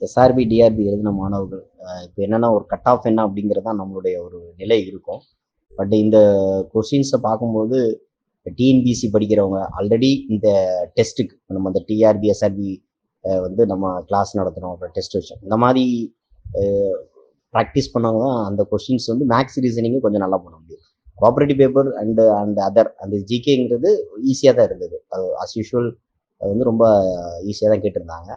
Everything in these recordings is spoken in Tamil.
எஸ்ஆர்பி டிஆர்பி எழுதின மாணவர்கள் இப்போ என்னன்னா ஒரு கட் ஆஃப் என்ன அப்படிங்கிறது தான் நம்மளுடைய ஒரு நிலை இருக்கும். பட் இந்த கொஸ்டின்ஸை பார்க்கும்போது டிஎன்பிசி படிக்கிறவங்க ஆல்ரெடி இந்த டெஸ்ட்டுக்கு நம்ம இந்த டிஆர்பி எஸ்ஆர்பி வந்து நம்ம கிளாஸ் நடத்துகிறோம், அப்புறம் டெஸ்ட் வச்சோம், இந்த மாதிரி ப்ராக்டிஸ் பண்ணவங்க தான் அந்த கொஸ்டின்ஸ் வந்து மேக்ஸ் ரீசனிங்கு கொஞ்சம் நல்லா பண்ண முடியும். கோஆப்ரேட்டிவ் பேப்பர் அண்ட் அதர் அந்த ஜிகேங்கிறது ஈஸியாக தான் இருந்தது. அது அஸ் யூஷுவல் அது வந்து ரொம்ப ஈஸியாக தான் கேட்டிருந்தாங்க.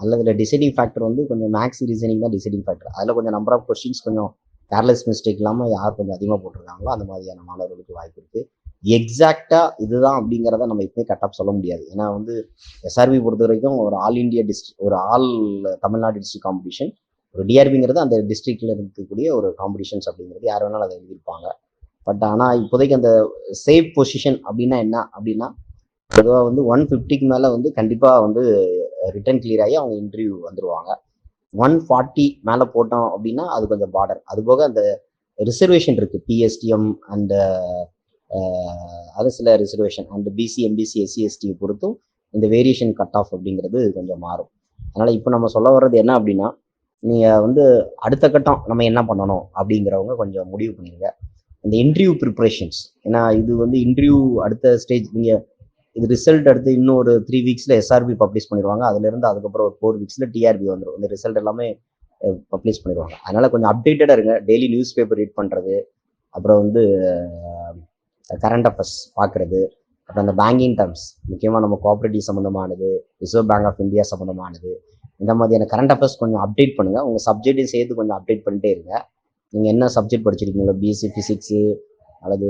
அதில் டிசைடிங் ஃபேக்டர் வந்து கொஞ்சம் மேக்ஸ் ரீசனிங் தான் டிசைடிங் ஃபேக்டர். அதில் கொஞ்சம் நம்பர் ஆஃப் கொஸ்டின்ஸ் கொஞ்சம் கேர்லெஸ் மிஸ்டேக் இல்லாமல் யார் கொஞ்சம் அதிகமாக போட்டிருக்காங்களோ அந்த மாதிரியான மாணவர்களுக்கு வாய்ப்பு இருக்குது. எக்ஸாக்டாக இதுதான் அப்படிங்கிறத நம்ம இப்போயே கட் சொல்ல முடியாது. ஏன்னா வந்து எஸ்ஆர்பி பொறுத்த வரைக்கும் ஒரு ஆல் இண்டியா ஒரு ஆல் தமிழ்நாடு டிஸ்ட்ரிக்ட் காம்படிஷன். ஒரு டிஆர்பிங்கிறது அந்த டிஸ்ட்ரிக்டில் இருக்கக்கூடிய ஒரு காம்படிஷன்ஸ் அப்படிங்கிறது யார் வேணாலும் அதை எழுதியிருப்பாங்க. பட் ஆனால் இப்போதைக்கு அந்த சேஃப் பொசிஷன் அப்படின்னா என்ன அப்படின்னா, பொதுவாக வந்து 150க்கு மேலே வந்து கண்டிப்பாக வந்து ரிட்டன் கிளியர் ஆகி அவங்க இன்டர்வியூ வந்துடுவாங்க. 140 மேலே போட்டோம் அப்படின்னா அது கொஞ்சம் பார்டர். அதுபோக அந்த ரிசர்வேஷன் இருக்குது, பிஎஸ்டிஎம் அண்ட் அது சில reservation and BC MBC SC எஸ்டியை பொறுத்தும் இந்த வேரியேஷன் கட் ஆஃப் அப்படிங்கிறது கொஞ்சம் மாறும். அதனால் இப்போ நம்ம சொல்ல வர்றது என்ன அப்படின்னா, நீங்கள் வந்து அடுத்த கட்டம் நம்ம என்ன பண்ணணும் அப்படிங்கிறவங்க கொஞ்சம் முடிவு பண்ணிடுங்க. இந்த இன்டர்வியூ ப்ரிப்ரேஷன்ஸ், ஏன்னா இது வந்து இன்டர்வியூ அடுத்த ஸ்டேஜ், நீங்கள் இது ரிசல்ட் அடுத்து இன்னும் ஒரு 3 வீக்ஸில் எஸ்ஆர்பி பப்ளிஷ் பண்ணிடுவாங்க. அதுலேருந்து அதுக்கப்புறம் ஒரு 4 வீக்ஸில் டிஆர்பி வந்துடும். இந்த ரிசல்ட் எல்லாமே பப்ளிஷ் பண்ணிடுவாங்க. அதனால் கொஞ்சம் அப்டேட்டடாக இருங்க. டெய்லி நியூஸ் பேப்பர் ரீட் பண்ணுறது, அப்புறம் வந்து கரண்ட் அஃபேர்ஸ் பார்க்குறது, அப்புறம் அந்த பேங்கிங் டேர்ம்ஸ், முக்கியமாக நம்ம கோஆப்ரேட்டிவ் சம்மந்தமானது, ரிசர்வ் பேங்க் ஆஃப் இந்தியா சம்மந்தமானது, இந்த மாதிரியான கரண்ட் அஃபேர்ஸ் கொஞ்சம் அப்டேட் பண்ணுங்கள். உங்கள் சப்ஜெக்டையும் சேர்த்து கொஞ்சம் அப்டேட் பண்ணிட்டே இருங்க. நீங்கள் என்ன சப்ஜெக்ட் படிச்சிருக்கீங்களோ, பிஎஸ்சி ஃபிசிக்ஸு அல்லது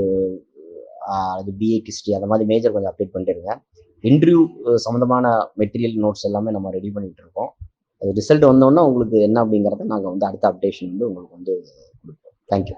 பிஏ ஹிஸ்ட்ரி, அந்த மாதிரி மேஜர் கொஞ்சம் அப்டேட் பண்ணிட்டு இருங்க. இன்டர்வியூ சம்மந்தமான மெட்டீரியல் நோட்ஸ் எல்லாமே நம்ம ரெடி பண்ணிகிட்டு இருக்கோம். அது ரிசல்ட் வந்தோன்னா உங்களுக்கு என்ன அப்படிங்கிறத நாங்கள் வந்து அடுத்த அப்டேஷன் வந்து உங்களுக்கு வந்து கொடுப்போம். தேங்க்யூ.